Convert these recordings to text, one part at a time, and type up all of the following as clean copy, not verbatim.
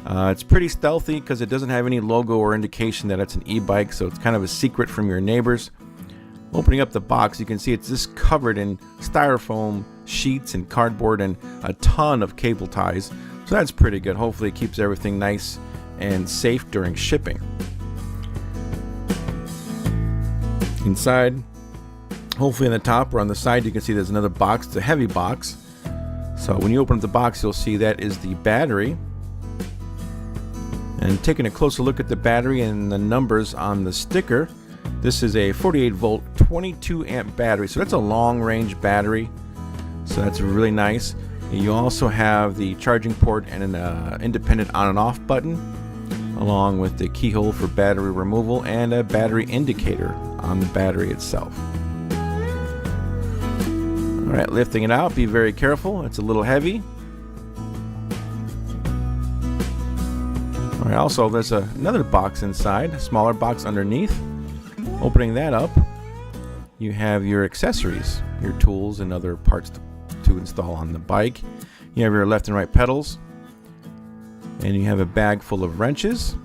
It's pretty stealthy because it doesn't have any logo or indication that it's an e-bike, so it's kind of a secret from your neighbors. Opening up the box, you can see it's just covered in styrofoam sheets and cardboard and a ton of cable ties. So that's pretty good. Hopefully it keeps everything nice and safe during shipping. Inside, hopefully on the top or on the side, you can see there's another box. It's a heavy box. So when you open up the box, you'll see that is the battery. And taking a closer look at the battery and the numbers on the sticker, this is a 48 volt 22 amp battery, so that's a long range battery, so that's really nice. You also have the charging port and an independent on and off button, along with the keyhole for battery removal and a battery indicator on the battery itself. Alright, lifting it out, be very careful, it's a little heavy. Alright, also there's another box inside, a smaller box underneath. Opening that up, you have your accessories, your tools and other parts to install on the bike. You have your left and right pedals, and you have a bag full of wrenches.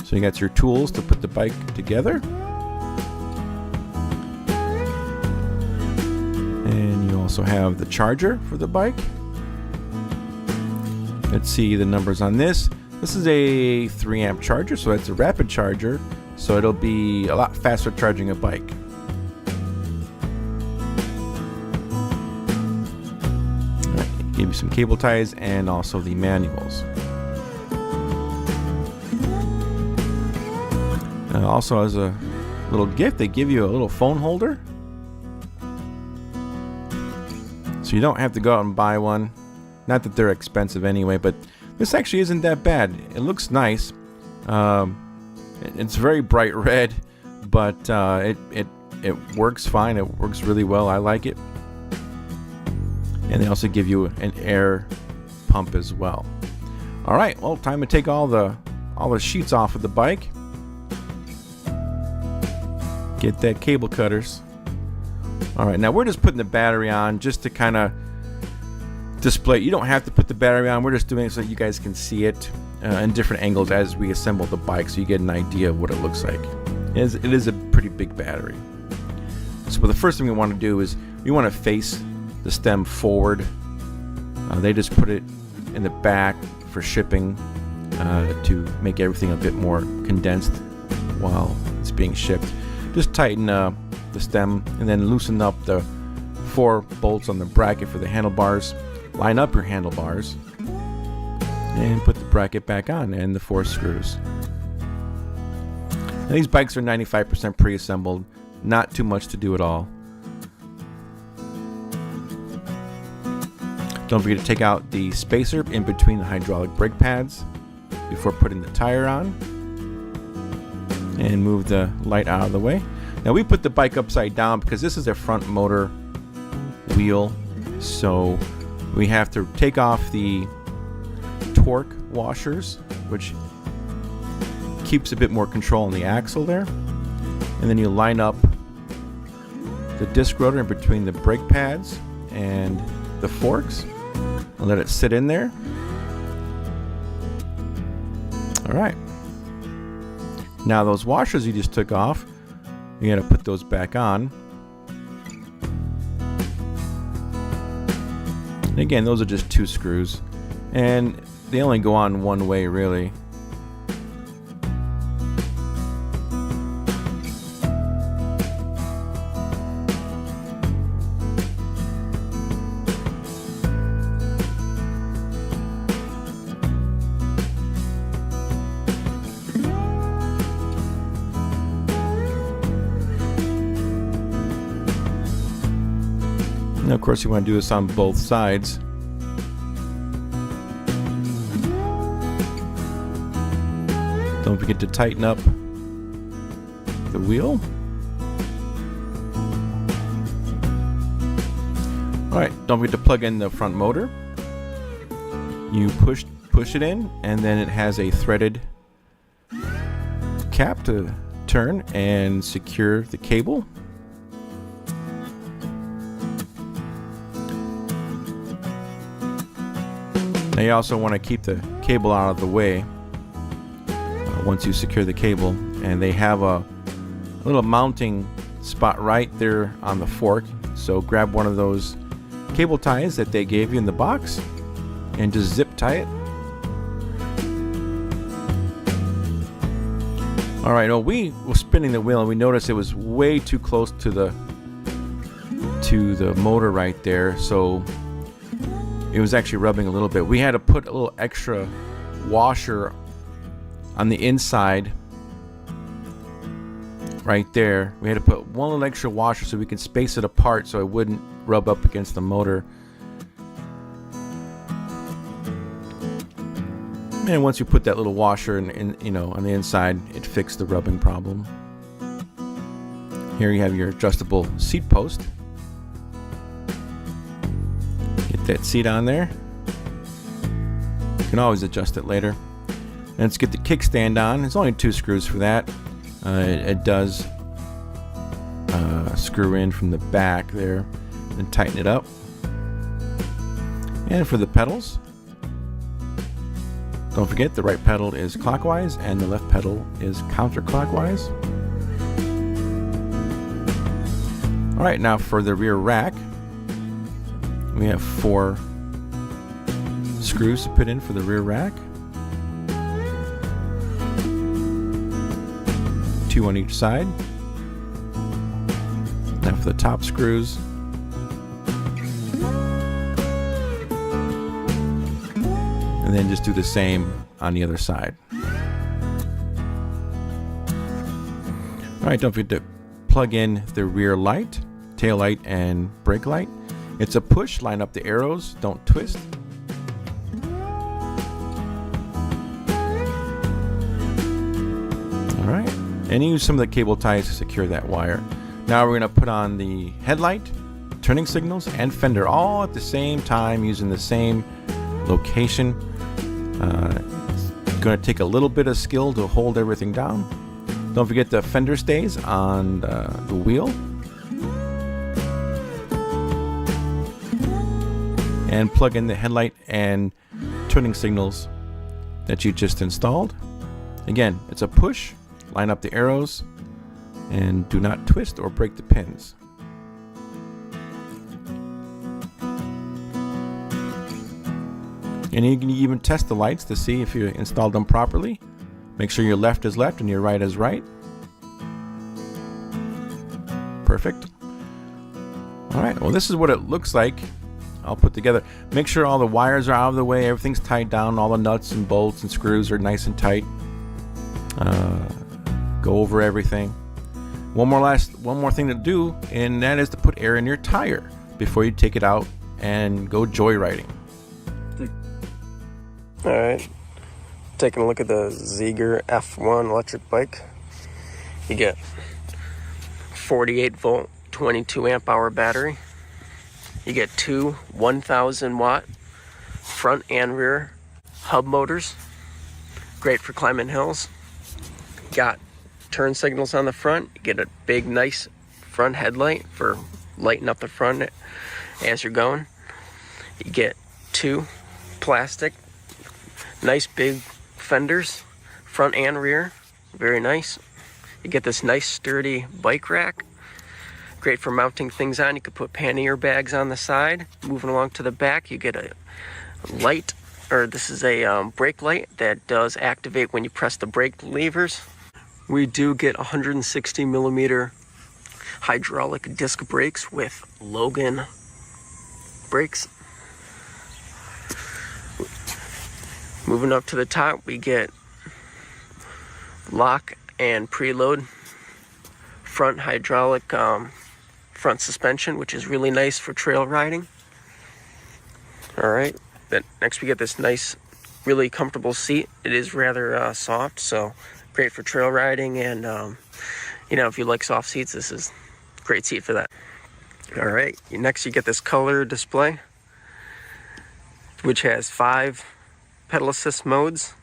So you got your tools to put the bike together. And you also have the charger for the bike. Let's see the numbers on this. This is a 3 amp charger, so that's a rapid charger. So it'll be a lot faster charging a bike. Right, give you some cable ties and also the manuals. Also, as a little gift, they give you a little phone holder. So you don't have to go out and buy one. Not that they're expensive anyway, but this actually isn't that bad. It looks nice. It's very bright red, but it works fine. It works really well. I like it. And they also give you an air pump as well. All right, well, time to take all the sheets off of the bike. Get that cable cutters. All right, now we're just putting the battery on just to kind of display. You don't have to put the battery on. We're just doing it so you guys can see it in different angles as we assemble the bike, so you get an idea of what it looks like. It is a pretty big battery. So the first thing we want to do is we want to face the stem forward. They just put it in the back for shipping to make everything a bit more condensed while it's being shipped. Just tighten the stem and then loosen up the 4 bolts on the bracket for the handlebars. Line up your handlebars and put the bracket back on and the 4 screws. Now, these bikes are 95% pre-assembled, not too much to do at all. Don't forget to take out the spacer in between the hydraulic brake pads before putting the tire on, and move the light out of the way. Now we put the bike upside down because this is a front motor wheel, so we have to take off the torque washers, which keeps a bit more control on the axle there. And then you line up the disc rotor in between the brake pads and the forks and let it sit in there. All right. Now those washers you just took off, you gotta put those back on. And again, those are just 2 screws, and they only go on one way really. And of course you want to do this on both sides. Don't forget to tighten up the wheel. Alright, don't forget to plug in the front motor. You push it in, and then it has a threaded cap to turn and secure the cable. Now you also want to keep the cable out of the way once you secure the cable, and they have a little mounting spot right there on the fork. So grab one of those cable ties that they gave you in the box and just zip tie it. All right, well, we were spinning the wheel and we noticed it was way too close to the motor right there, so it was actually rubbing a little bit. We had to put a little extra washer on the inside right there. We had to put one little extra washer so we could space it apart so it wouldn't rub up against the motor. And once you put that little washer in, you know, on the inside, it fixed the rubbing problem. Here you have your adjustable seat post. Get that seat on there. You can always adjust it later. And let's get the kickstand on. There's only 2 screws for that. It does screw in from the back there and tighten it up. And for the pedals, don't forget the right pedal is clockwise and the left pedal is counterclockwise. Alright, now for the rear rack, we have 4 screws to put in for the rear rack. 2 on each side. Now for the top screws, and then just do the same on the other side. Alright, don't forget to plug in the rear light, tail light, and brake light. It's a push, line up the arrows, don't twist. Alright, and use some of the cable ties to secure that wire. Now we're going to put on the headlight, turning signals, and fender all at the same time using the same location. It's going to take a little bit of skill to hold everything down. Don't forget the fender stays on the wheel. And plug in the headlight and turning signals that you just installed. Again, it's a push, line up the arrows, and do not twist or break the pins. And you can even test the lights to see if you installed them properly. Make sure your left is left and your right is right. Perfect. Alright, well, this is what it looks like. I'll put together. Make sure all the wires are out of the way, everything's tied down, all the nuts and bolts and screws are nice and tight. Go over everything. One more thing to do, and that is to put air in your tire before you take it out and go joyriding. Alright, taking a look at the Ziegler F1 electric bike. You get 48 volt 22 amp hour battery. You get 2 1000 watt front and rear hub motors, great for climbing hills. Got turn signals on the front. You get a big nice front headlight for lighting up the front as you're going. You get 2 plastic nice big fenders, front and rear, very nice. You get this nice sturdy bike rack, great for mounting things on. You could put pannier bags on the side. Moving along to the back, you get a light, or this is a brake light that does activate when you press the brake levers. We do get 160 millimeter hydraulic disc brakes with Logan brakes. Moving up to the top, we get lock and preload front hydraulic front suspension, which is really nice for trail riding. Alright, then next we get this nice, really comfortable seat. It is rather soft, so great for trail riding, and you know, if you like soft seats, this is a great seat for that. Alright, next you get this color display, which has 5 pedal assist modes.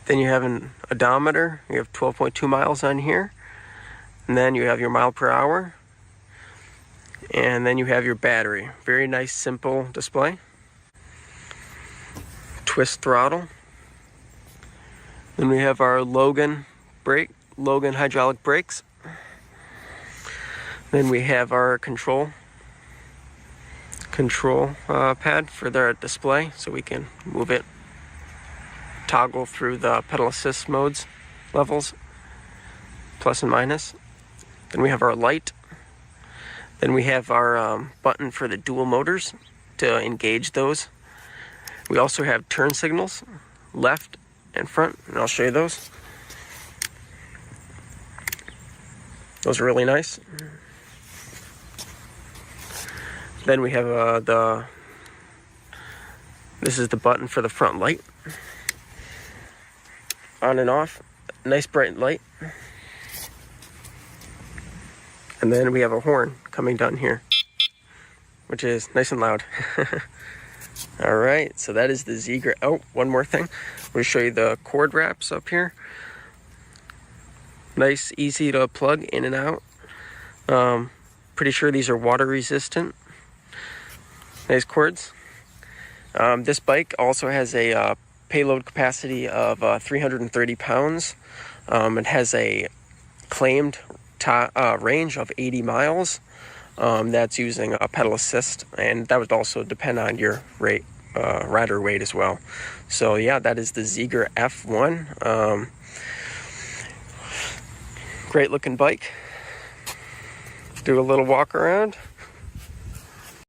Then you have an odometer. You have 12.2 miles on here, and then you have your mile per hour, and then you have your battery. Very nice, simple display. twist throttle. Then we have our Logan hydraulic brakes. Then we have our control pad for their display, so we can move it, toggle through the pedal assist modes, levels, plus and minus. Then we have our light. Then we have our button for the dual motors to engage those. We also have turn signals, left and front, and I'll show you those. Those are really nice. Then we have this is the button for the front light. On and off, nice bright light. And then we have a horn coming down here, which is nice and loud. Alright, so that is the Zeekr. Oh, one more thing. We'll show you the cord wraps up here. Nice, easy to plug in and out. Pretty sure these are water resistant. Nice cords. This bike also has a payload capacity of 330 pounds. It has a claimed range of 80 miles. That's using a pedal assist, and that would also depend on your rider weight as well. So yeah, that is the Zeekr F1. Great looking bike. Do a little walk around.